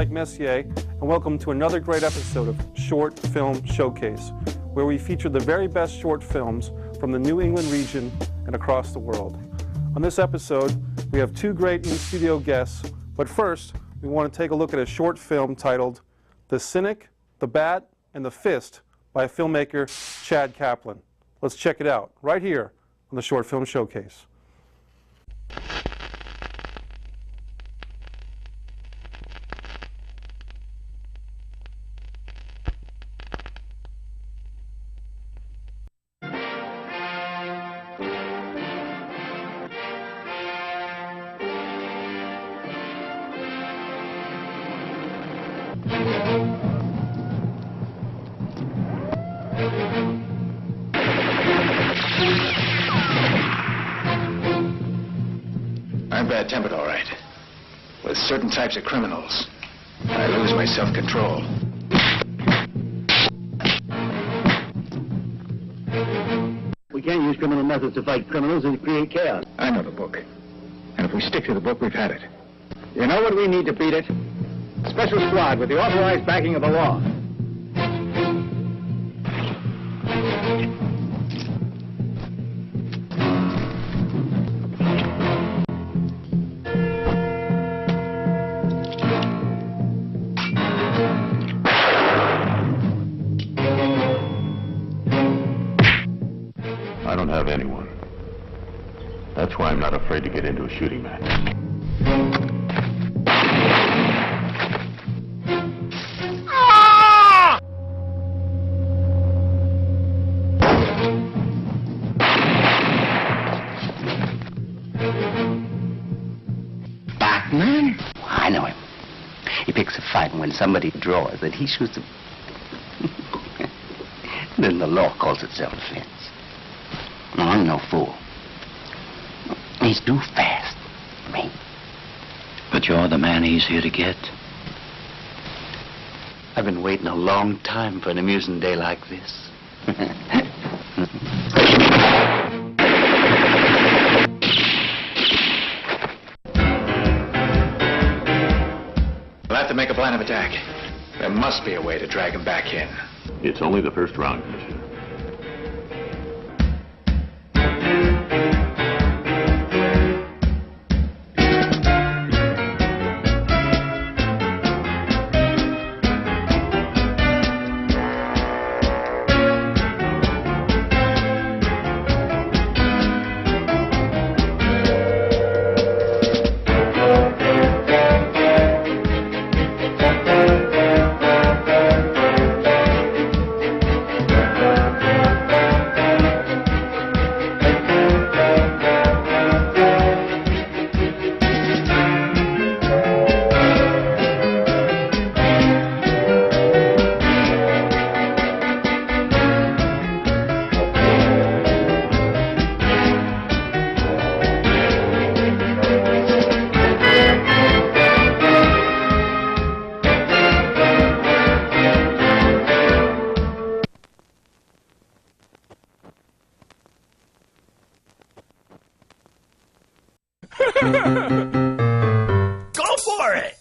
Messier, and welcome to another great episode of Short Film Showcase, where we feature the very best short films from the New England region and across the world. On this episode, we have two great in-studio guests, but first, we want to take a look at a short film titled The Cynic, the Bat, and the Fist by filmmaker Chad Kaplan. Let's check it out right here on the Short Film Showcase. I'm bad-tempered, all right. With certain types of criminals, I lose my self-control. We can't use criminal methods to fight criminals and create chaos. I know the book. And if we stick to the book, we've had it. You know what we need to beat it? A special squad with the authorized backing of the law. I don't have anyone. That's why I'm not afraid to get into a shooting match. Batman? I know him. He picks a fight, and when somebody draws it, he shoots him. Then the law calls it self-defense. No, I'm no fool. He's too fast for me. But you're the man he's here to get. I've been waiting a long time for an amusing day like this. We'll have to make a plan of attack. There must be a way to drag him back in. It's only the first round, Monsieur. Go for it!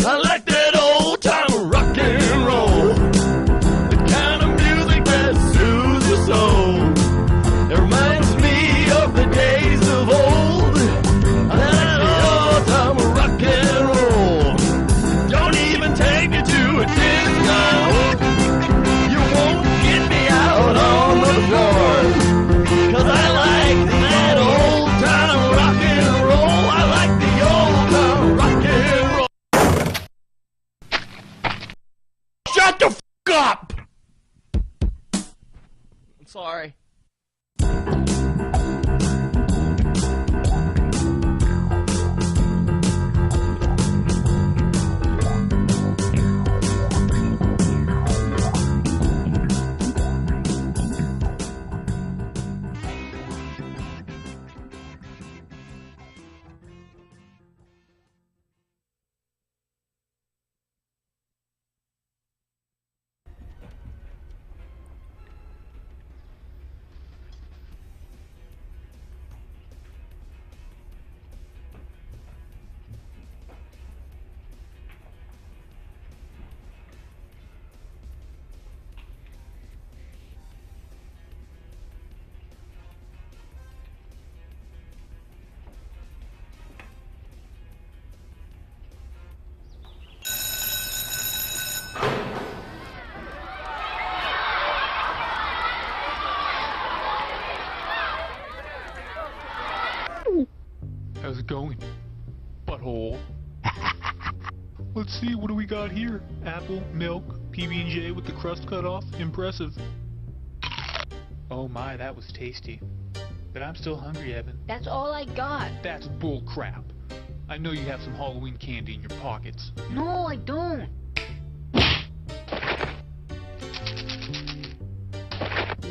I like that old time rock and roll, the kind of music that soothes the soul. It reminds me of the days of old. I like that old time rock and roll. Don't even take me to a disco. You won't get me out on the floor. 'Cause I like that old time rock and roll. I like How's it going? Butthole. Let's see, what do we got here? Apple, milk, PB&J with the crust cut off. Impressive. Oh my, that was tasty. But I'm still hungry, Evan. That's all I got. That's bull crap. I know you have some Halloween candy in your pockets. No, I don't.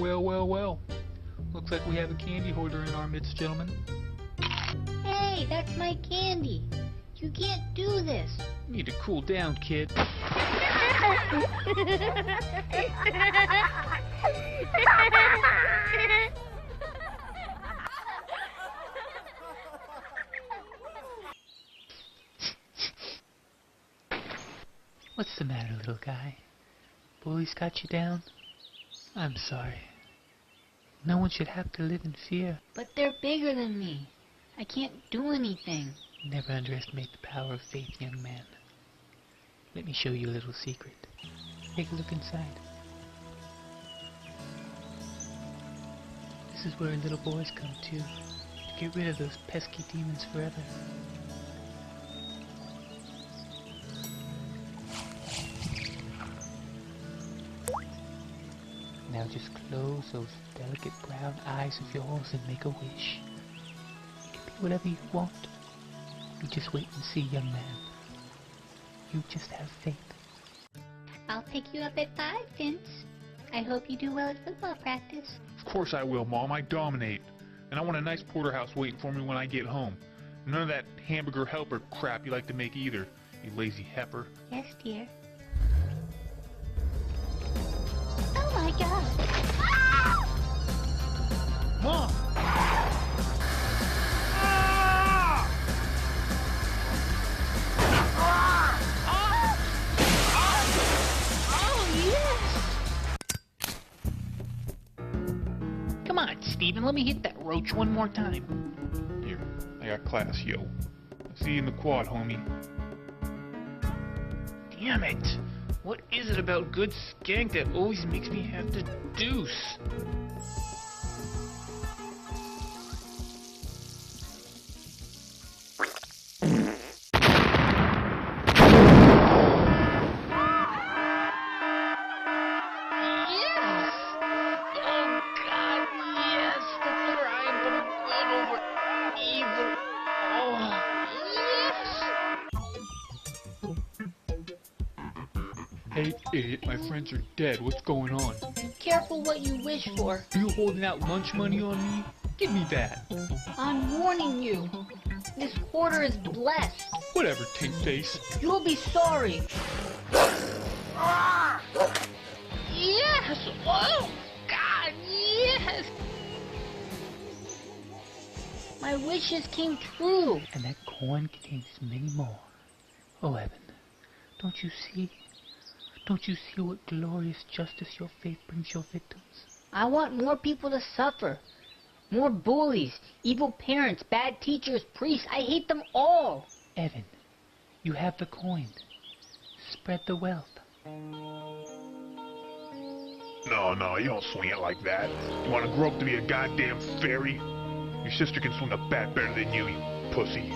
Well, well, well. Looks like we have a candy hoarder in our midst, gentlemen. Hey, that's my candy. You can't do this. Need to cool down, kid. What's the matter, little guy? Bullies got you down? I'm sorry. No one should have to live in fear. But they're bigger than me. I can't do anything. Never underestimate the power of faith, young man. Let me show you a little secret. Take a look inside. This is where little boys come to get rid of those pesky demons forever. Now just close those delicate brown eyes of yours and make a wish. It can be whatever you want. You just wait and see, young man. You just have faith. I'll pick you up at 5, Vince. I hope you do well at football practice. Of course I will, Mom. I dominate. And I want a nice porterhouse waiting for me when I get home. None of that hamburger helper crap you like to make either, you lazy heifer. Yes, dear. Oh my God! Mom! Come on, Steven, let me hit that roach one more time. Here, I got class, yo. I'll see you in the quad, homie. Damn it! What is it about good skank that always makes me have to deuce? Hey, idiot, my friends are dead. What's going on? Careful what you wish for. Are you holding out lunch money on me? Give me that. I'm warning you. This quarter is blessed. Whatever, tape face. You'll be sorry. Yes! Oh, God, yes! My wishes came true. And that coin contains many more. Oh, Evan, don't you see? Don't you see what glorious justice your faith brings your victims? I want more people to suffer. More bullies, evil parents, bad teachers, priests. I hate them all. Evan, you have the coin. Spread the wealth. No, you don't swing it like that. You want to grow up to be a goddamn fairy? Your sister can swing a bat better than you pussy.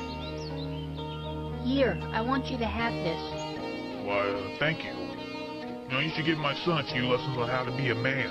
Here, I want you to have this. Why, thank you. You know, you should give my son a few lessons on how to be a man.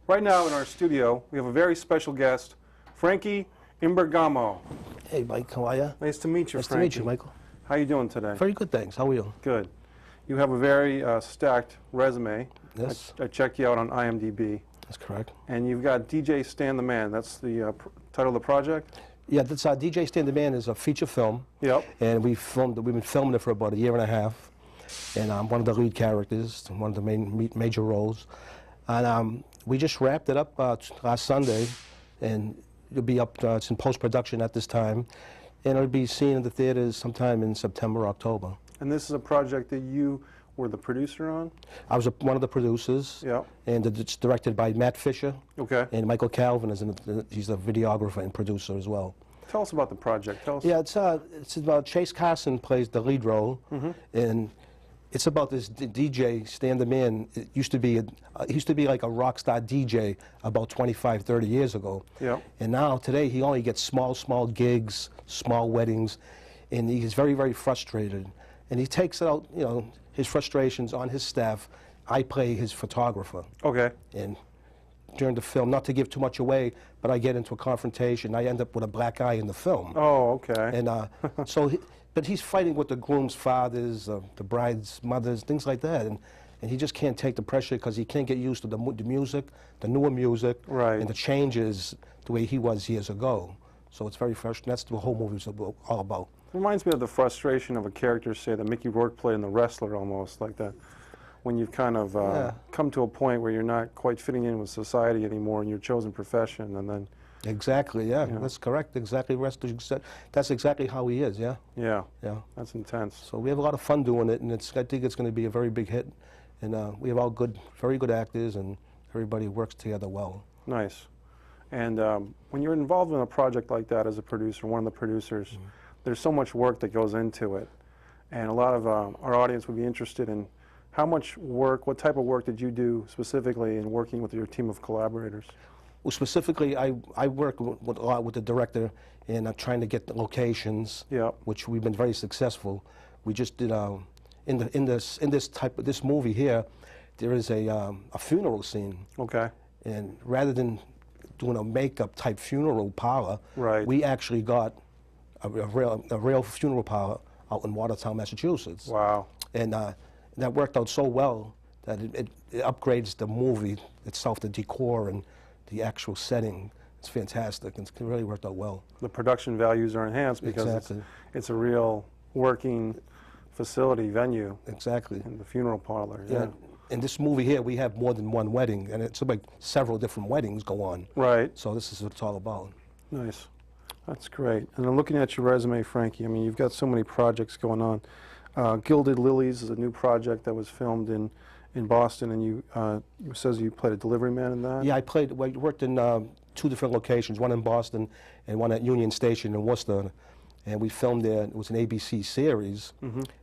Right now in our studio, we have a very special guest, Frankie Imbergamo. Hey, Mike, how are you? Nice to meet you, Nice Frankie. to meet you, Michael. How are you doing today? Very good, thanks. How are you? Good. You have a very stacked resume. Yes. I checked you out on IMDb. That's correct. And you've got DJ Stan the Man. That's the title of the project? Yeah, this DJ Stand the Man is a feature film. Yep. And we've been filming it for about a year and a half. And I'm one of the lead characters, one of the major roles. And we just wrapped it up last Sunday, and it'll be up, it's in post-production at this time, and it'll be seen in the theaters sometime in September, October. And this is a project that you were the producer on? I was one of the producers. Yeah. And it's directed by Matt Fisher. Okay. And Michael Calvin he's a videographer and producer as well. Tell us about the project. Tell us. Yeah, it's about Chase Carson plays the lead role, and it's about this DJ Stan the Man. It used to be he used to be like a rock star DJ about 25, 30 years ago. Yeah. And now today he only gets small gigs, small weddings, and he's very, very frustrated. And he takes out, you know, his frustrations on his staff. I play his photographer. Okay. And during the film, not to give too much away, but I get into a confrontation. I end up with a black eye in the film. Oh, okay. And but he's fighting with the groom's fathers, the bride's mothers, things like that. And he just can't take the pressure because he can't get used to the music, the newer music, right, and the changes the way he was years ago. So it's very fresh, and that's what the whole movie's all about. Reminds me of the frustration of a character, say, that Mickey Rourke played in The Wrestler, almost like that. When you've kind of come to a point where you're not quite fitting in with society anymore in your chosen profession, and then... Exactly, yeah, that's correct. Exactly, that's exactly how he is, yeah. Yeah, yeah, that's intense. So we have a lot of fun doing it, and I think it's going to be a very big hit. And we have all very good actors, and everybody works together well. Nice. And when you're involved in a project like that as a producer, one of the producers, there's so much work that goes into it. And a lot of our audience would be interested in how much work, what type of work did you do specifically in working with your team of collaborators? Well, specifically, I work a lot with the director in trying to get the locations, which we've been very successful. We just did in this movie here, there is a funeral scene. Okay. And rather than doing a makeup type funeral parlor, right, we actually got a real funeral parlor out in Watertown, Massachusetts. Wow. And that worked out so well that it upgrades the movie itself, the decor and the actual setting. It's fantastic. It really worked out well. The production values are enhanced because it's a real working facility, venue. Exactly. In the funeral parlor. Yeah. In this movie here, we have more than one wedding, and it's like several different weddings go on. Right. So this is what it's all about. Nice. That's great. And then looking at your resume, Frankie, I mean, you've got so many projects going on. Gilded Lilies is a new project that was filmed in Boston, and you it says you played a delivery man in that? Yeah, I worked in 2 different locations, one in Boston and one at Union Station in Worcester. And we filmed there. It was an ABC series.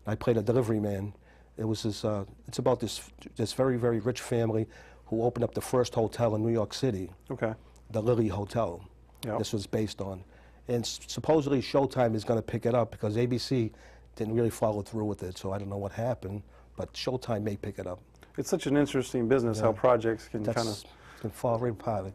I played a delivery man. It was this, it's about this very, very rich family who opened up the first hotel in New York City. Okay. The Lily Hotel. Yep. This was based on. And supposedly Showtime is going to pick it up because ABC didn't really follow through with it, so I don't know what happened, but Showtime may pick it up. It's such an interesting business how projects can kind of... can fall right apart.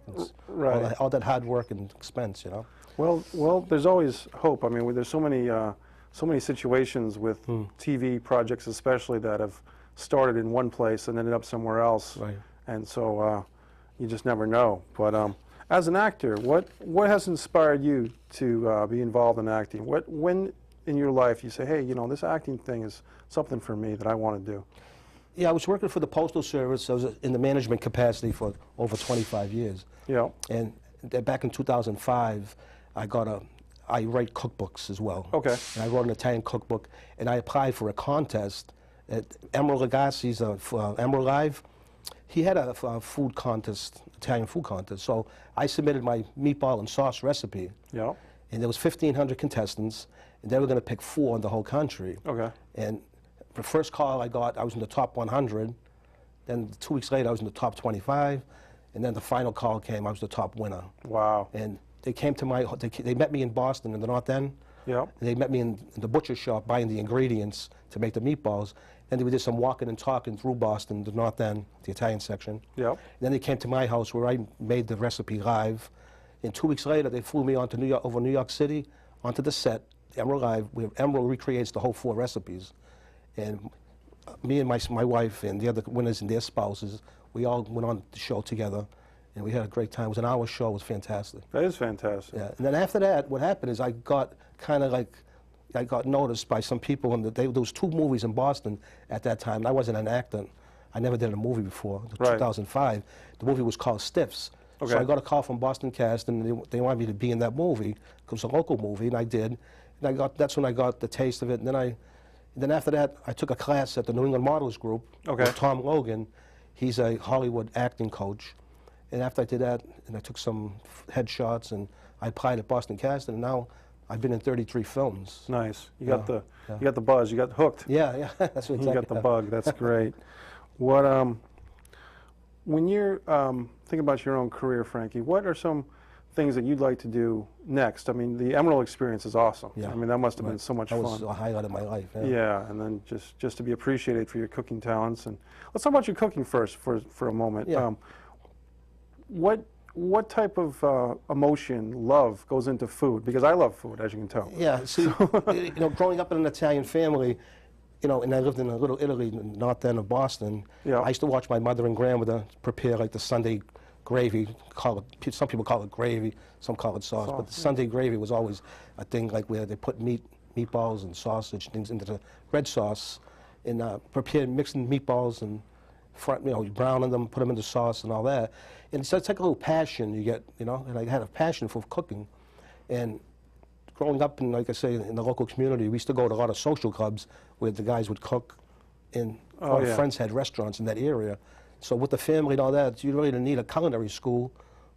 Right. All that hard work and expense, you know? Well, there's always hope. I mean, there's so many situations with TV projects especially that have started in one place and ended up somewhere else. Right. And so you just never know. But as an actor, what has inspired you to be involved in acting? When in your life you say, hey, you know, this acting thing is something for me that I want to do? Yeah, I was working for the Postal Service. I was in the management capacity for over 25 years. Yeah. And back in 2005, I write cookbooks as well. Okay. And I wrote an Italian cookbook, and I applied for a contest at Emeril Lagasse's Emeril Live. He had a food contest, Italian food contest. So I submitted my meatball and sauce recipe. Yeah. And there was 1,500 contestants, and they were going to pick 4 in the whole country. Okay. And the first call I got, I was in the top 100. Then 2 weeks later, I was in the top 25. And then the final call came, I was the top winner. Wow. And they came to they met me in Boston in the North End. Yeah. They met me in the butcher shop buying the ingredients to make the meatballs. Then we did some walking and talking through Boston, the North End, the Italian section. Yeah. Then they came to my house where I made the recipe live. And 2 weeks later, they flew me onto over New York City, onto the set, Emeril Live, where Emeril recreates the whole 4 recipes. And me and my wife and the other winners and their spouses, we all went on the show together. and we had a great time. It was an hour show. It was fantastic. That is fantastic. Yeah, and then after that, what happened is I got kind of like, I got noticed by some people, and there was 2 movies in Boston at that time, and I wasn't an actor. I never did a movie before, Right. 2005. The movie was called Stiffs. Okay. So I got a call from Boston Cast, and they wanted me to be in that movie. It was a local movie, and I did. And that's when I got the taste of it. And then after that, I took a class at the New England Models Group with Tom Logan. He's a Hollywood acting coach. And after I did that, and I took some headshots, and I applied at Boston Cast, and now I've been in 33 films. Nice. You got the buzz. You got hooked. Yeah, that's what You got the bug. That's great. What when you're thinking about your own career, Frankie, what are some things that you'd like to do next? I mean, the Emerald experience is awesome. Yeah. I mean, that must have been so much fun. That was a highlight of my life. Yeah, and then just to be appreciated for your cooking talents. And let's talk about your cooking first for a moment. Yeah. What type of emotion, love goes into food? Because I love food, as you can tell. Yeah, see, growing up in an Italian family, and I lived in a little Italy, north end of Boston. Yeah. I used to watch my mother and grandmother prepare like the Sunday gravy. Some people call it gravy, some call it sauce. But the Sunday gravy was always a thing like where they put meatballs and sausage things into the red sauce, and mixing meatballs and browning them, put them in the sauce and all that. And so it's like a little passion you get, and I had a passion for cooking. And growing up, in, like I say, in the local community, we used to go to a lot of social clubs where the guys would cook, and all my friends had restaurants in that area. So with the family and all that, you really didn't need a culinary school,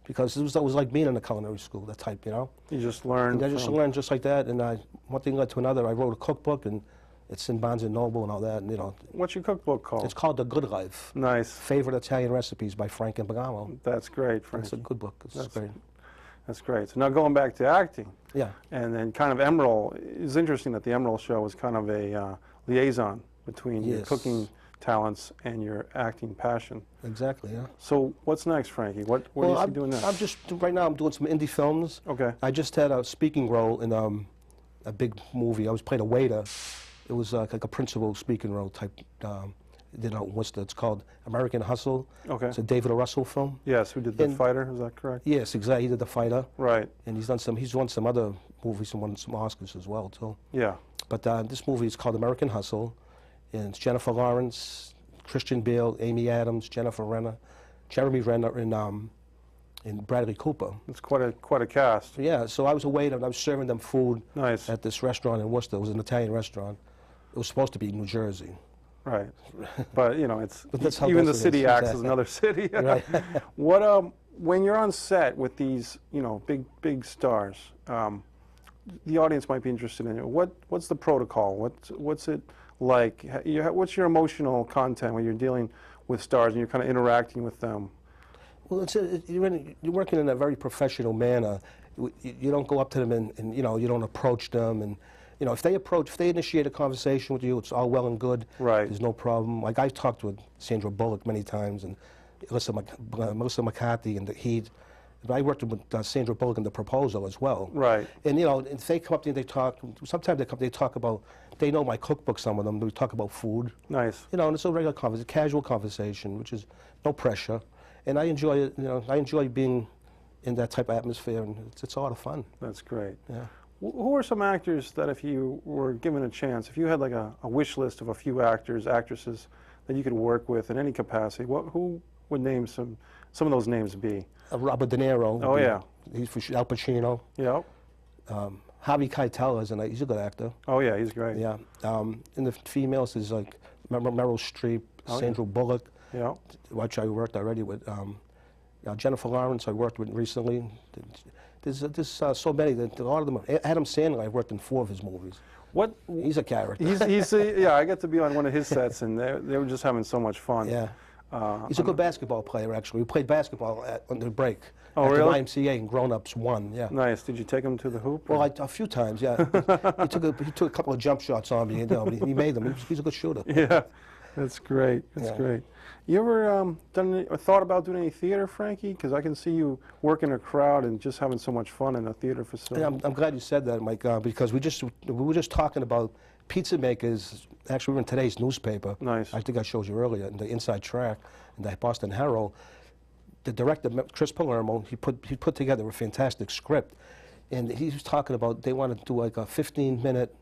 because it was like being in a culinary school, that type, You just learned. And I just learned just like that, and one thing led to another. I wrote a cookbook, and it's in Barnes & Noble and all that, and What's your cookbook called? It's called The Good Life. Nice. Favorite Italian Recipes by Frankie Imbergamo. That's great, Frankie. It's a good book. It's great. That's great. So now going back to acting. Yeah. And then kind of Emerald, it's interesting that the Emerald show was kind of a liaison between your cooking talents and your acting passion. Exactly, yeah. So what's next, Frankie? What do you see doing next? Right now I'm doing some indie films. Okay. I just had a speaking role in a big movie. I was playing a waiter. It was like a principal speaking role type. It's called American Hustle. Okay. It's a David O. Russell film. Yes, who did The Fighter, is that correct? Yes, exactly. He did The Fighter. Right. And he's won some other movies and won some Oscars as well, too. Yeah. But this movie is called American Hustle, and it's Jennifer Lawrence, Christian Bale, Amy Adams, Jennifer Renner, Jeremy Renner, and Bradley Cooper. It's quite a cast. Yeah, so I was a waiter, and I was serving them food Nice. at this restaurant in Worcester. It was an Italian restaurant. It was supposed to be New Jersey. Right. But, it's, But that's how even the this city is. acts as another city. Right. When you're on set with these, big stars, the audience might be interested in it. What's the protocol? What's it like? What's your emotional content when you're dealing with stars and you're kind of interacting with them? Well, you're working in a very professional manner. You don't go up to them and you don't approach them, and if they initiate a conversation with you, it's all well and good. Right. There's no problem. Like I've talked with Sandra Bullock many times, and Melissa McCarthy and the Heat. But I worked with Sandra Bullock in The Proposal as well. Right. And if they come up to you and they talk, sometimes they talk about, they know my cookbook, some of them, we talk about food. Nice. And it's a regular conversation, casual conversation, which is no pressure. And I enjoy it, I enjoy being in that type of atmosphere, and it's a lot of fun. That's great. Yeah. Who are some actors that if you were given a chance, if you had like a wish list of a few actors, actresses that you could work with in any capacity, who would name some of those names be? Robert De Niro. Oh, yeah. He's for Al Pacino. Yeah. Harvey Keitel he's a good actor. Oh, yeah, he's great. Yeah. And the females is like Meryl Streep, Sandra Bullock. Yeah. Which I worked already with. Jennifer Lawrence I worked with recently. There's so many. A lot of them. Adam Sandler, I've worked in 4 of his movies. He's a character. Yeah, I got to be on one of his sets, and they were just having so much fun. Yeah. He's a good basketball player, actually. We played basketball on the break. Oh, at really? the YMCA, and grown-ups won, yeah. Nice. Did you take him to the hoop? Well, a few times, yeah. he took a couple of jump shots on me, but he made them. He's a good shooter. Yeah, that's great. That's great. You ever thought about doing any theater, Frankie? Because I can see you working a crowd and just having so much fun in a theater facility. Yeah, I'm glad you said that, Mike, because we were just talking about pizza makers. Actually, we were in today's newspaper. Nice. I think I showed you earlier in the Inside Track in the Boston Herald. the director, Chris Palermo, he put together a fantastic script, and he was talking about they want to do like a 15-minute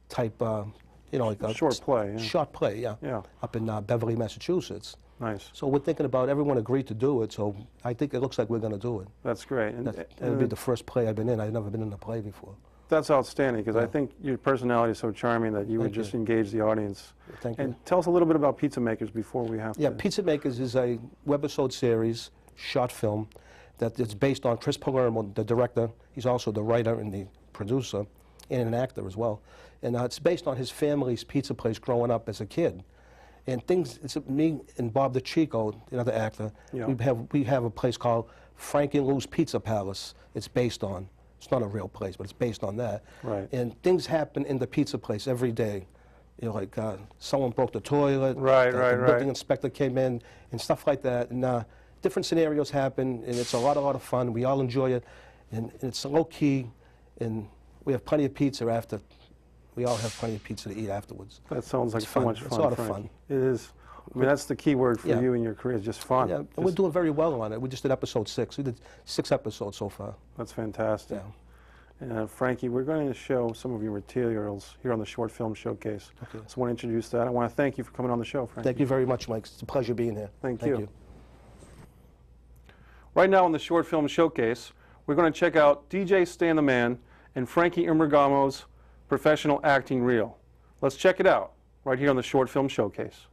type, you know, like a short play. Yeah. Short play, yeah. Yeah. Up in Beverly, Massachusetts. Nice. So we're thinking about, everyone agreed to do it, so I think it looks like we're going to do it. That's great. And It'll be the first play I've been in. I've never been in a play before. that's outstanding, because I think your personality is so charming that you would just engage the audience. Thank and you. tell us a little bit about Pizza Makers before we have Yeah, to. Pizza Makers is a webisode series, short film, that is based on Chris Palermo, the director. He's also the writer and the producer, and an actor as well. And it's based on his family's pizza place growing up as a kid. And things, it's me and Bob DeChico, another actor, we have a place called Frankie and Lou's Pizza Palace. It's based on. It's not a real place, but it's based on that. Right. And things happen in the pizza place every day. You know, like someone broke the toilet. Right, the right. building inspector came in, and stuff like that. And different scenarios happen, and it's a lot of fun. We all enjoy it, and it's low key, and we have plenty of pizza after. We all have plenty of pizza to eat afterwards. That sounds like so much fun. It's a lot of Frankie. fun. It is. I mean, that's the key word for you in your career, is just fun. Yeah, and we're doing very well on it. We just did episode 6. We did 6 episodes so far. That's fantastic. Yeah. And Frankie, we're going to show some of your materials here on the Short Film Showcase. Okay. So I want to introduce that. I want to thank you for coming on the show, Frankie. Thank you very much, Mike. It's a pleasure being here. Thank you. Right now on the Short Film Showcase, we're going to check out DJ Stan the Man and Frankie Imbergamo's professional acting reel. Let's check it out right here on the Short Film Showcase.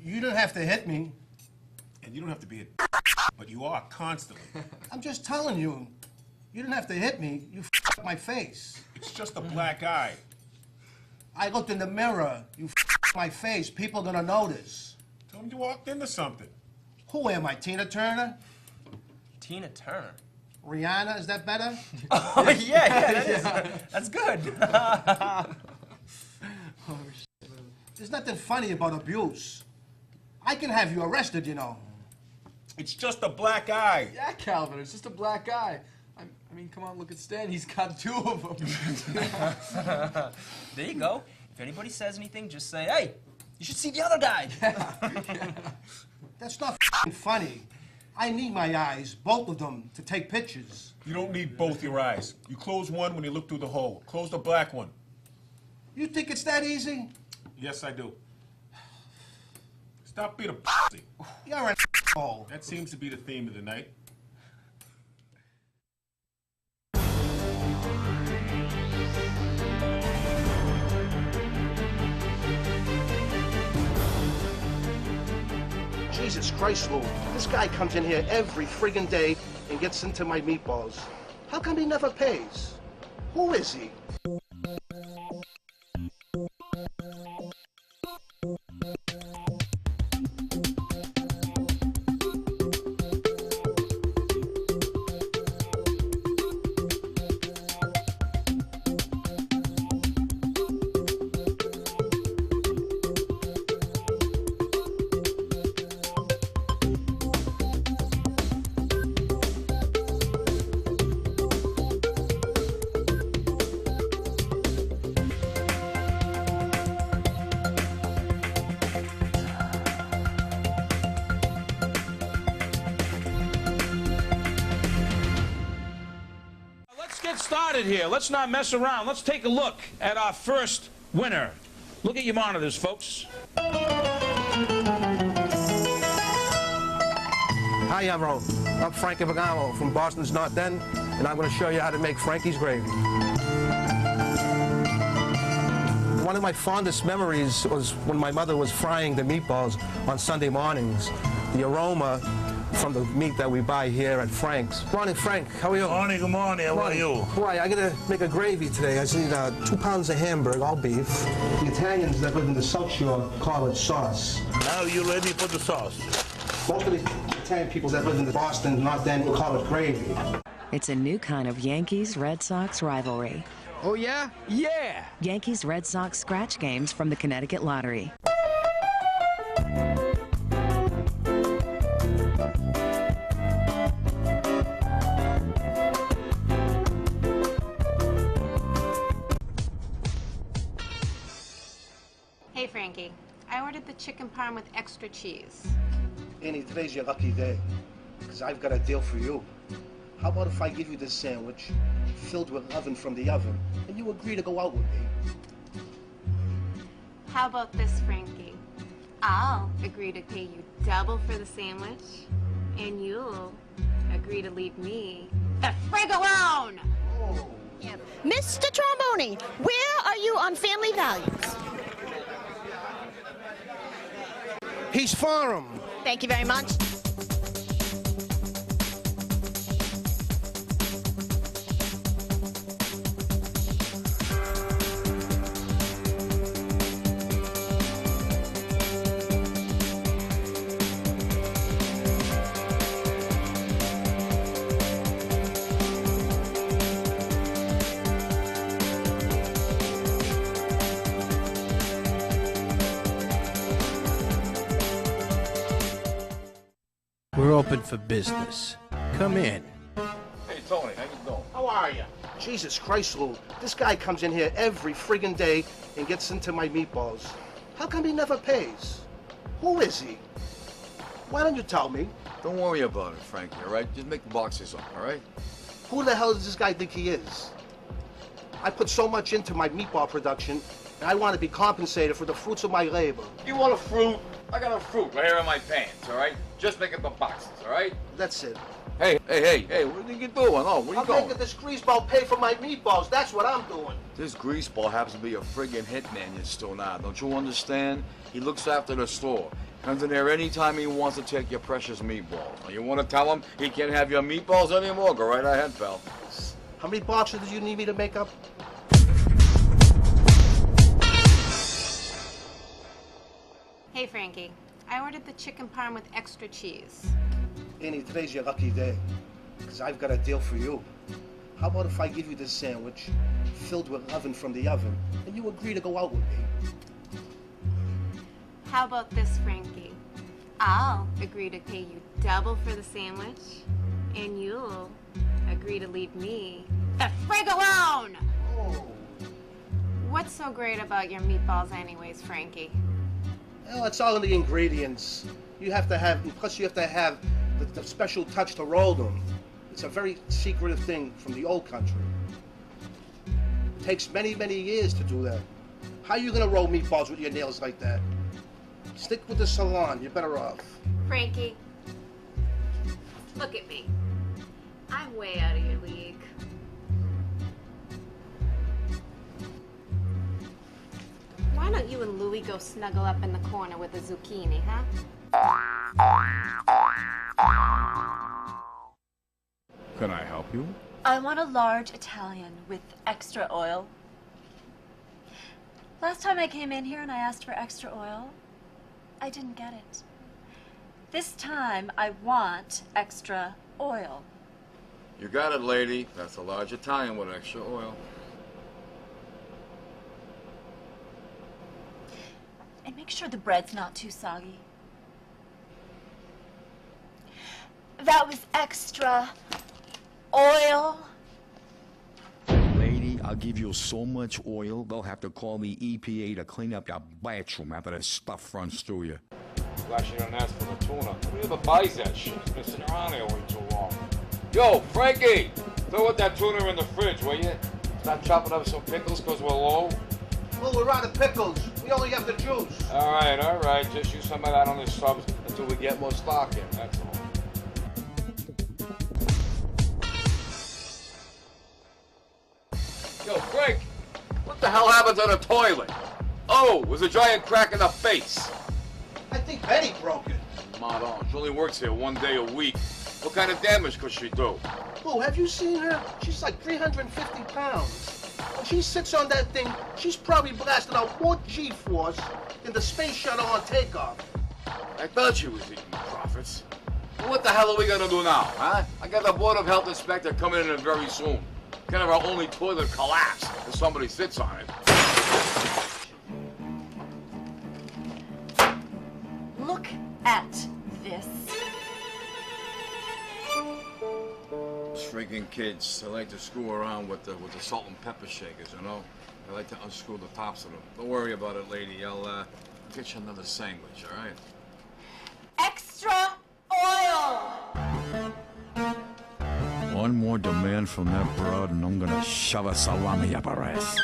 You don't have to hit me. And you don't have to be a but you are constantly. I'm just telling you. You don't have to hit me. You f***ed up my face. It's just a black eye. I looked in the mirror. You f***ed my face. People are gonna notice. Tell them you walked into something. Who am I, Tina Turner? Tina Turner? Rihanna, is that better? Oh, yeah, that is. That's good. There's nothing funny about abuse. I can have you arrested, you know. It's just a black eye. Yeah, Calvin, it's just a black eye. I mean, come on, look at Stan. He's got 2 of them. There you go. If anybody says anything, just say, hey, you should see the other guy. That's not funny. I need my eyes, both of them, to take pictures. You don't need both your eyes. You close one when you look through the hole. Close the black one. You think it's that easy? Yes, I do. Stop being a pussy. You're an asshole. That seems to be the theme of the night. Jesus Christ, Lou. This guy comes in here every friggin' day and gets into my meatballs. How come he never pays? Who is he? Get started here. Let's not mess around. Let's take a look at our first winner. Look at your monitors, folks. Hi, I'm Frank Imbergamo from Boston's North End, and I'm going to show you how to make Frankie's gravy. One of my fondest memories was when my mother was frying the meatballs on Sunday mornings. The aroma from the meat that we buy here at Frank's. Morning, Frank. How are you? Morning, good morning. How are you? Why, I gotta make a gravy today. I just need 2 pounds of hamburger, all beef. The Italians that live in the South Shore call it sauce. Now you ready for the sauce? Most of the Italian people that live in the Boston, North End, call it gravy. It's a new kind of Yankees-Red Sox rivalry. Oh, yeah? Yeah! Yankees-Red Sox scratch games from the Connecticut Lottery. Hey, Frankie. I ordered the chicken parm with extra cheese. Annie, today's your lucky day, because I've got a deal for you. How about if I give you this sandwich filled with oven from the oven, and you agree to go out with me? How about this, Frankie? I'll agree to pay you double for the sandwich, and you'll agree to leave me the frig alone! Mr. Tromboni, where are you on family values? He's for him. Thank you very much. We're open for business. Come in. Hey, Tony, how you doing? How are you? Jesus Christ, Lou. This guy comes in here every friggin' day and gets into my meatballs. How come he never pays? Who is he? Why don't you tell me? Don't worry about it, Frankie, all right? Just make the boxes up, all right? Who the hell does this guy think he is? I put so much into my meatball production, and I want to be compensated for the fruits of my labor. You want a fruit? I got a fruit right here in my pants, all right? Just make up the boxes, all right? That's it. Hey, what are you doing? Oh, where you I'm going? making this greaseball pay for my meatballs. That's what I'm doing. This greaseball happens to be a friggin' hitman you still now. Don't you understand? He looks after the store. Comes in there anytime he wants to take your precious meatballs. Now, you want to tell him he can't have your meatballs anymore? Go right ahead, pal. How many boxes do you need me to make up? Hey, Frankie. I ordered the chicken parm with extra cheese. Annie, today's your lucky day, because I've got a deal for you. How about if I give you this sandwich filled with oven from the oven, and you agree to go out with me? How about this, Frankie? I'll agree to pay you double for the sandwich, and you'll agree to leave me the frig alone! What's so great about your meatballs anyways, Frankie? Well, it's all in the ingredients. You have to have, plus you have to have the special touch to roll them. It's a very secretive thing from the old country. It takes many, many years to do that. How are you gonna roll meatballs with your nails like that? Stick with the salon, you're better off. Frankie, look at me. I'm way out of your league. Why don't you and Louie go snuggle up in the corner with a zucchini, huh? Can I help you? I want a large Italian with extra oil. Last time I came in here and I asked for extra oil, I didn't get it. This time I want extra oil. You got it, lady. That's a large Italian with extra oil. And make sure the bread's not too soggy. That was extra oil. Lady, I'll give you so much oil, they'll have to call the EPA to clean up your bathroom after that stuff runs through you. Glad she don't ask for the tuna. Who ever buys that shit? It's been sitting around here way too long. Yo, Frankie! Throw out that tuna in the fridge, will you? Stop chopping up some pickles because we're low. Well, we're out of pickles. We only have the juice. All right. Just use some of that on the subs until we get more stock in, that's all. Yo, Frank! What the hell happened to the toilet? Oh, it was a giant crack in the face. I think Betty broke it. Madon, she only works here 1 day a week. What kind of damage could she do? Lou, have you seen her? She's like 350 pounds. When she sits on that thing, she's probably blasting out more G-force than the space shuttle on takeoff. I thought she was eating the profits. Well, what the hell are we gonna do now, huh? I got the Board of Health Inspector coming in very soon. Kind of our only toilet collapse if somebody sits on it. Look at this. Freaking kids, they like to screw around with the salt and pepper shakers, you know? They like to unscrew the tops of them. Don't worry about it, lady. I'll Get you another sandwich, all right? Extra oil! One more demand from that broad, and I'm gonna shove a salami up her ass.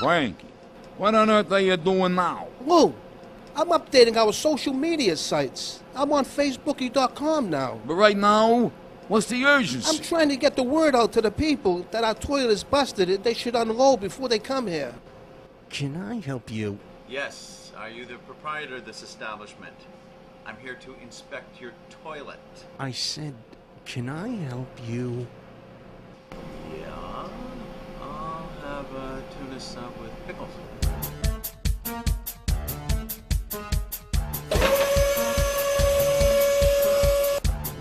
Frankie, what on earth are you doing now? Lou, I'm updating our social media sites. I'm on Facebooky.com now. But right now, what's the urgency? I'm trying to get the word out to the people that our toilet is busted and they should unload before they come here. Can I help you? Yes. Are you the proprietor of this establishment? I'm here to inspect your toilet. I said, can I help you? Yeah? I'll have a tuna sub with pickles.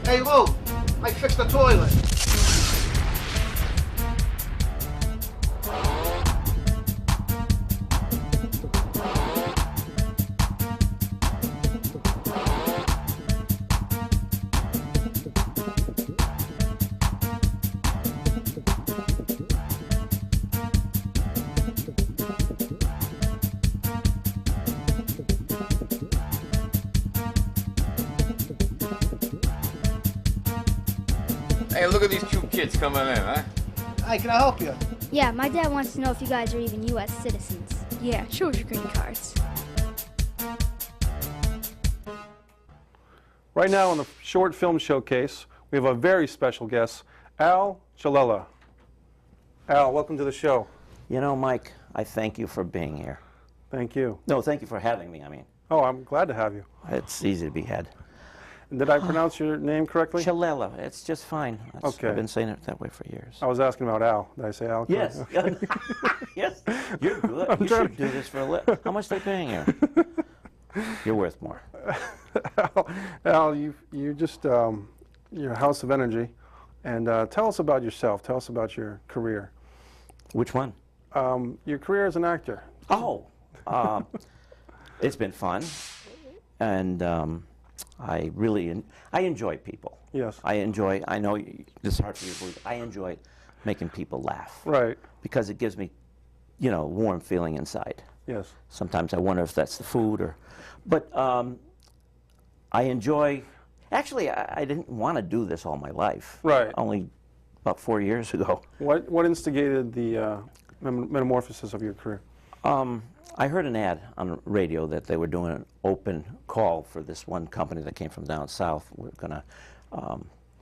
Hey, Lou, I fixed the toilet. Hey, look at these cute kids coming in, huh? Hi, can I help you? Yeah, my dad wants to know if you guys are even U.S. citizens. Yeah, show us your green cards. Right now on the short film showcase, we have a very special guest, Cialella. Al, welcome to the show. You know, Mike, I thank you for being here. Thank you. No, thank you for having me, I mean. Oh, I'm glad to have you. It's easy to be had. Did I pronounce your name correctly? Cialella, it's just fine. Okay. I've been saying it that way for years. I was asking about Al. Did I say Al? Yes. Yes, you're good. You should do this for a living. How much are they paying you? You're worth more. Al, you just, you're a house of energy. And tell us about yourself. Tell us about your career. Which one? Your career as an actor. Oh, it's been fun. And I really, I enjoy people. Yes. I know this is hard for you to believe, I enjoy making people laugh. Right. Because it gives me, you know, warm feeling inside. Yes. Sometimes I wonder if that's the food or, but I enjoy, actually I didn't want to do this all my life. Right. Only about 4 years ago. What instigated the metamorphosis of your career? I heard an ad on the radio that they were doing an open call for this one company that came from down south. We're going to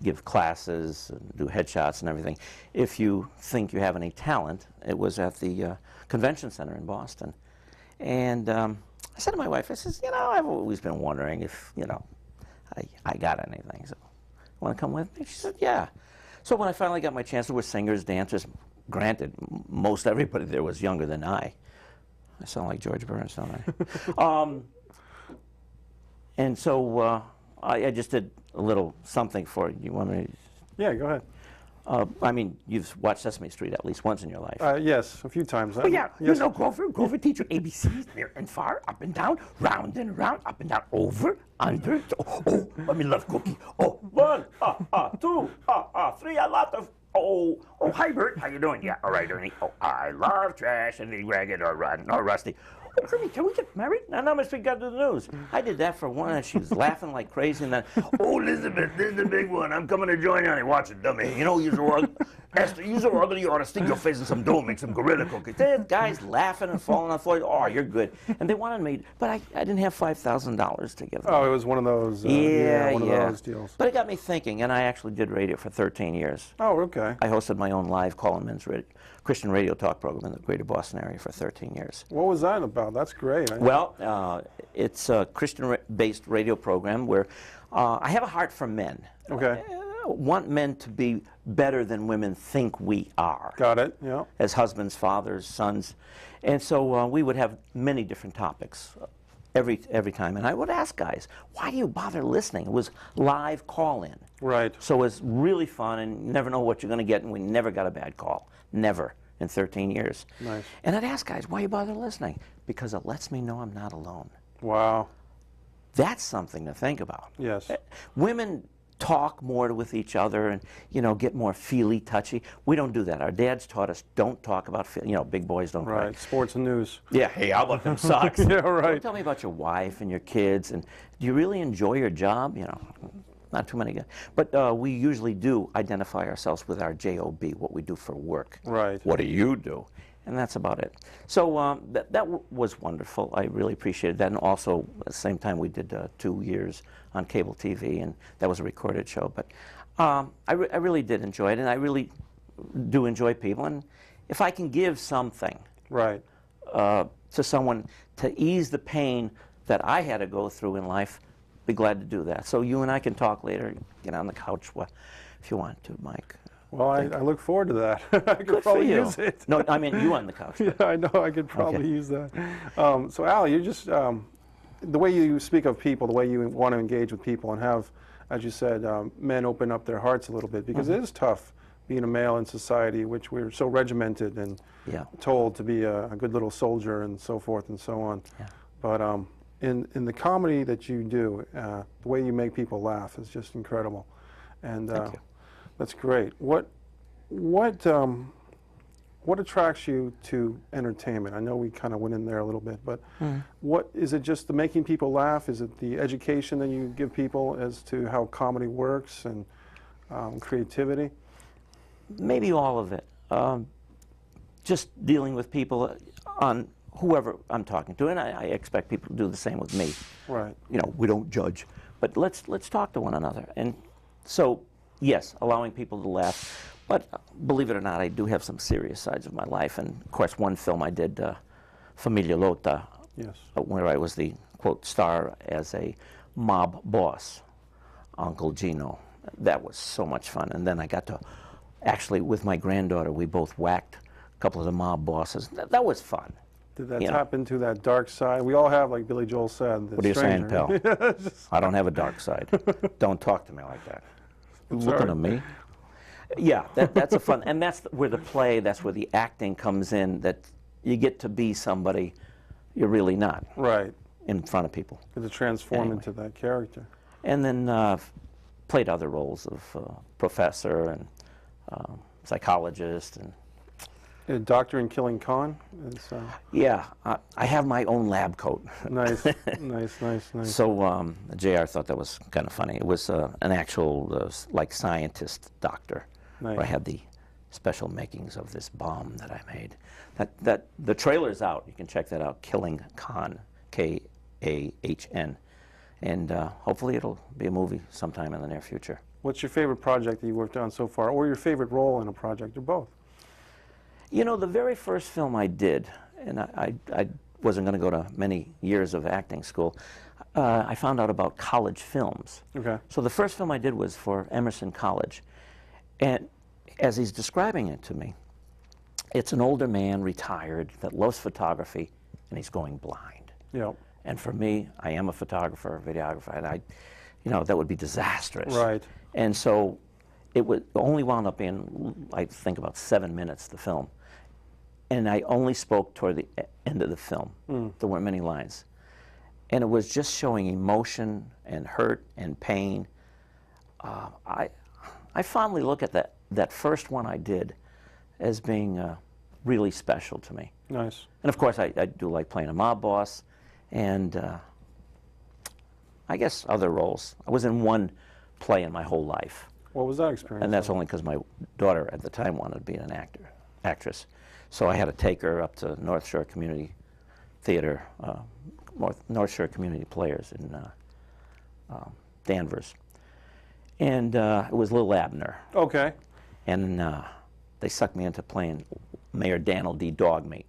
give classes and do headshots and everything. If you think you have any talent, it was at the convention center in Boston. And I said to my wife, I says, you know, I've always been wondering if, you know, I got anything. So, want to come with me? She said, yeah. So when I finally got my chance, there were singers, dancers. Granted, most everybody there was younger than I. I sound like George Burns, don't I? And so I just did a little something for it. You want me to? Yeah, go ahead. I mean, you've watched Sesame Street at least once in your life. Yes, a few times. Oh, yeah. Yes. You know, Grover teach you ABCs, near and far, up and down, round and round, up and down, over, under. Oh, let me love cookie. Oh, 1, 2, 3, I love the. Oh, hi, Bert. How you doing? Yeah, all right, Ernie. Oh, I love trash and the ragged or rotten or rusty. Oh, Ernie, can we get married? Now, must we got to the news. I did that for one, and she was laughing like crazy, and then, oh, Elizabeth, this is the big one. I'm coming to join you, honey. Watch it, dummy. You know, you're ugly. Esther, you're so ugly, you ought to stick your face in some dough and make some gorilla cookies. There's guys laughing and falling on the floor. Oh, you're good. And they wanted me, but I didn't have $5,000 to give them. Oh, it was one of those. One of those deals. But it got me thinking, and I actually did radio for 13 years. Oh, okay. I hosted my own live call-in men's Christian radio talk program in the greater Boston area for 13 years. What was that about? That's great. Well, it's a Christian-based radio program where I have a heart for men. Okay. I want men to be better than women think we are. Got it, yeah. As husbands, fathers, sons. And so we would have many different topics every time. And I would ask guys, why do you bother listening? It was live call-in. Right. So it was really fun, and you never know what you're going to get, and we never got a bad call. Never in 13 years. Nice. And I'd ask guys, why you bother listening? Because it lets me know I'm not alone. Wow. That's something to think about. Yes. Women talk more with each other and, you know, get more feely, touchy. We don't do that. Our dads taught us don't talk about, you know, big boys don't cry. Right, sports and news. Yeah, hey, how about them Sox? Yeah, right. Don't tell me about your wife and your kids, and do you really enjoy your job? You know, not too many guys. But we usually do identify ourselves with our job, what we do for work. Right. What do you do? And that's about it. So that was wonderful. I really appreciated that. And also, at the same time, we did 2 years on cable TV, and that was a recorded show. But I really did enjoy it, and I really do enjoy people. And if I can give something right. To someone to ease the pain that I had to go through in life, be glad to do that. So you and I can talk later, get on the couch if you want to, Mike. Well, I look forward to that. I could Good probably for you. use it. No, I mean you on the couch. Yeah, I know. I could probably use that. So, Al, you just the way you speak of people, the way you want to engage with people, and have, as you said, men open up their hearts a little bit, because it is tough being a male in society, which we're so regimented and told to be a good little soldier and so forth and so on. Yeah. But in the comedy that you do, the way you make people laugh is just incredible, and that's great. What attracts you to entertainment? I know we kind of went in there a little bit, but what is it? Just the making people laugh? Is it the education that you give people as to how comedy works and creativity? Maybe all of it. Just dealing with people on whoever I'm talking to, and I expect people to do the same with me. Right. You know, we don't judge, but let's talk to one another. And so, yes, allowing people to laugh. But believe it or not, I do have some serious sides of my life. And of course, one film I did, Familia Lota, where I was the quote star as a mob boss, Uncle Gino. That was so much fun. And then I got to actually, with my granddaughter, we both whacked a couple of the mob bosses. That was fun. Did that tap into that dark side? We all have, like Billy Joel said. What are you saying, pal? I don't have a dark side. Don't talk to me like that. You looking at me? Yeah, that's a fun, and that's where the play, that's where the acting comes in, that you get to be somebody you're really not. Right. In front of people. To transform into that character. And then played other roles of professor and psychologist and A doctor in Killing Khan? Yeah, I have my own lab coat. Nice, nice. So JR thought that was kind of funny. It was an actual, like, scientist doctor. Nice. Where I had the special makings of this bomb that I made. That the trailer's out. You can check that out. Killing Khan, K-A-H-N, and hopefully it'll be a movie sometime in the near future. What's your favorite project that you worked on so far, or your favorite role in a project, or both? You know, the very first film I did, and I wasn't going to go to many years of acting school, I found out about college films. Okay. So the first film I did was for Emerson College. And as he's describing it to me, it's an older man, retired, that loves photography, and he's going blind. Yep. And for me, I am a photographer, a videographer, and that would be disastrous. Right. And so it would only wound up being, I think, about 7 minutes, the film. And I only spoke toward the end of the film. There weren't many lines. And it was just showing emotion and hurt and pain. I fondly look at that first one I did as being really special to me. Nice. And of course, I do like playing a mob boss, and I guess other roles. I was in one play in my whole life. What was that experience? And that's only because my daughter at the time wanted to be an actress. So I had to take her up to North Shore Community Theater, North Shore Community Players in Danvers. And it was Lil Abner. Okay. And they sucked me into playing Mayor Daniel D. Dogmeat,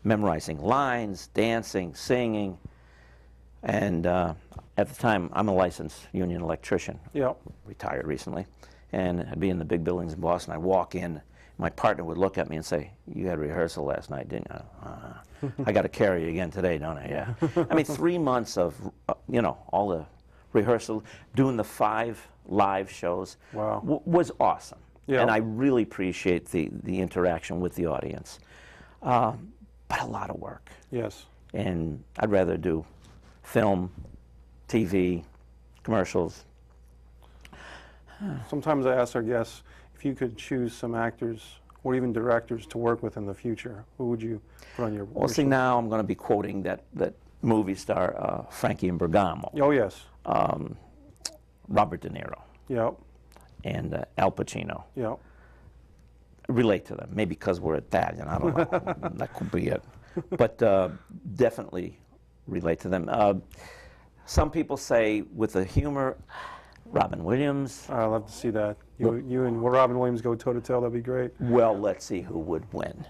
memorizing lines, dancing, singing. And at the time, I'm a licensed union electrician. Yep. Retired recently. And I'd be in the big buildings in Boston. I'd walk in. My partner would look at me and say, "You had rehearsal last night, didn't you?" I got to carry you again today, don't I? Yeah. I mean, 3 months of, all the rehearsal, doing the 5 live shows. Wow. Was awesome. Yeah. And I really appreciate the interaction with the audience. But a lot of work. Yes. And I'd rather do film, TV, commercials. Sometimes I ask our guests if you could choose some actors or even directors to work with in the future, who would you put on your Well, see, now I'm going to be quoting that movie star Frankie Imbergamo. Oh, yes. Robert De Niro. Yep. And Al Pacino. Yep. Relate to them. Maybe because we're Italian. I don't know. That could be it. But definitely relate to them. Some people say with the humor, Robin Williams. I'd love to see that. You and Robin Williams go toe-to-toe. That'd be great. Well, let's see who would win.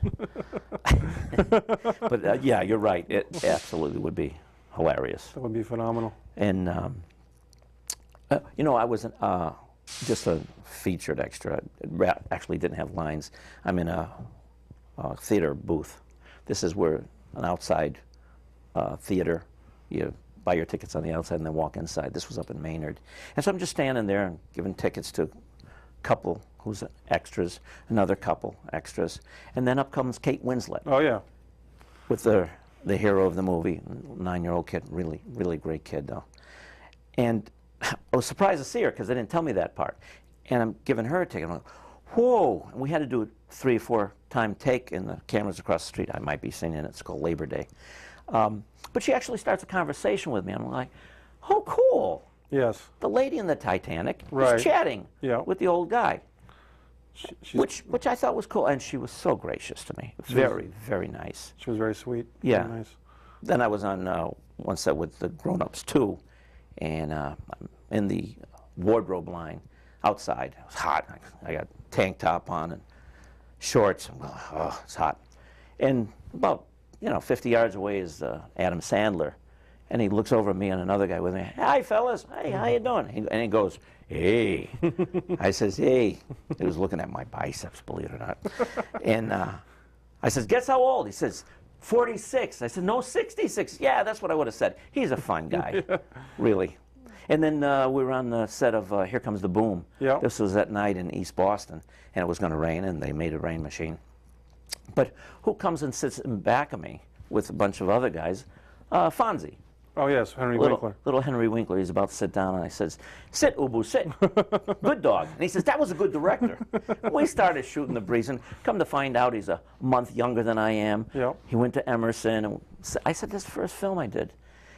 But yeah, you're right. It absolutely would be hilarious. That would be phenomenal. And you know, I was just a featured extra. Actually, didn't have lines. I'm in a theater booth. This is where an outside theater. You buy your tickets on the outside and then walk inside. This was up in Maynard, and so I'm just standing there and giving tickets to a couple who's extras, another couple extras, and then up comes Kate Winslet. Oh yeah. With the hero of the movie, 9-year-old kid, really great kid though. And I was surprised to see her because they didn't tell me that part. And I'm giving her a ticket. I'm like, whoa! And we had to do a 3 or 4 time take, and the camera's across the street. I might be seeing it. It's called Labor Day. But she actually starts a conversation with me. I'm like, oh, cool. Yes. The lady in the Titanic Right. is chatting Yeah. with the old guy, which I thought was cool. And she was so gracious to me. Very nice. She was very sweet. Yeah. Very nice. Then I was on one set with the grown-ups too, and I'm in the wardrobe line outside. It was hot. I got tank top on and shorts. Oh, it's hot. And about 50 yards away is Adam Sandler, and he looks over at me and another guy with me. Hi, fellas. Hey, how you doing? And he goes, hey. I says, hey. He was looking at my biceps, believe it or not. And I says, guess how old? He says, 46. I said, no, 66. Yeah, that's what I would have said. He's a fun guy, really. And then we were on the set of Here Comes the Boom. Yeah. This was at night in East Boston, and it was going to rain, and they made a rain machine. But who comes and sits in back of me with a bunch of other guys? Fonzie. Oh, yes, Henry Winkler. Little Henry Winkler. He's about to sit down, and I says, sit, Ubu, sit. Good dog. And he says, that was a good director. We started shooting the breeze, and come to find out he's a month younger than I am. Yep. He went to Emerson, and I said, this is the first film I did.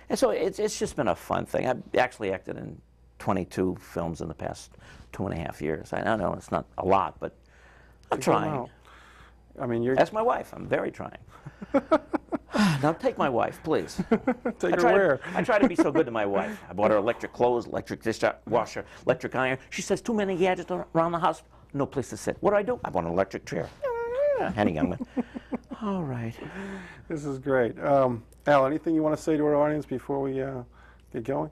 And so it's just been a fun thing. I've actually acted in 22 films in the past 2.5 years. I know it's not a lot, but I'm trying. I mean, you're... Ask my wife. I'm very trying. Now take my wife, please. Take her where? I try to be so good to my wife. I bought her electric clothes, electric dishwasher, electric iron. She says, too many gadgets around the house, no place to sit. What do? I bought an electric chair. Henny Youngman. All right. This is great. Al, anything you want to say to our audience before we get going?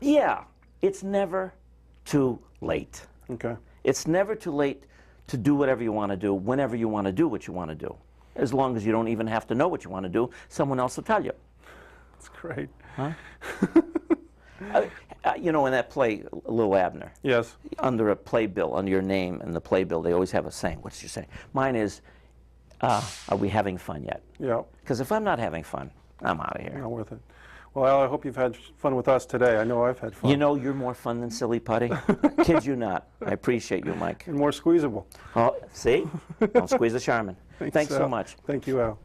Yeah, it's never too late. Okay. It's never too late to do whatever you want to do, whenever you want to do what you want to do. As long as you don't even have to know what you want to do, someone else will tell you. That's great. Huh? You know, in that play, Little Abner. Yes. Under a playbill, under your name and the playbill, they always have a saying. What's your saying? Mine is, are we having fun yet? Yeah. Because if I'm not having fun, I'm out of here. Not worth it. Well, Al, I hope you've had fun with us today. I know I've had fun. You know you're more fun than Silly Putty. Kid you not. I appreciate you, Mike. And more squeezable. Oh, see? Don't squeeze the Charmin. Thanks so much. Thank you, Al.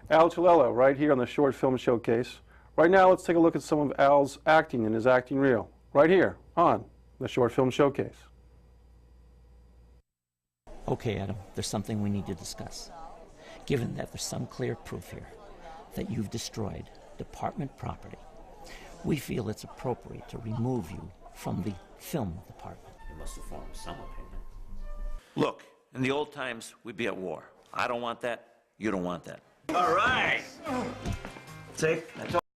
Al Cialella, right here on the Short Film Showcase. Right now, let's take a look at some of Al's acting in his acting reel. Right here on the Short Film Showcase. Okay, Adam, there's something we need to discuss. Given that there's some clear proof here that you've destroyed department property, we feel it's appropriate to remove you from the film department. You must have formed some opinion. Look, in the old times, we'd be at war. I don't want that. You don't want that. All right. See? I told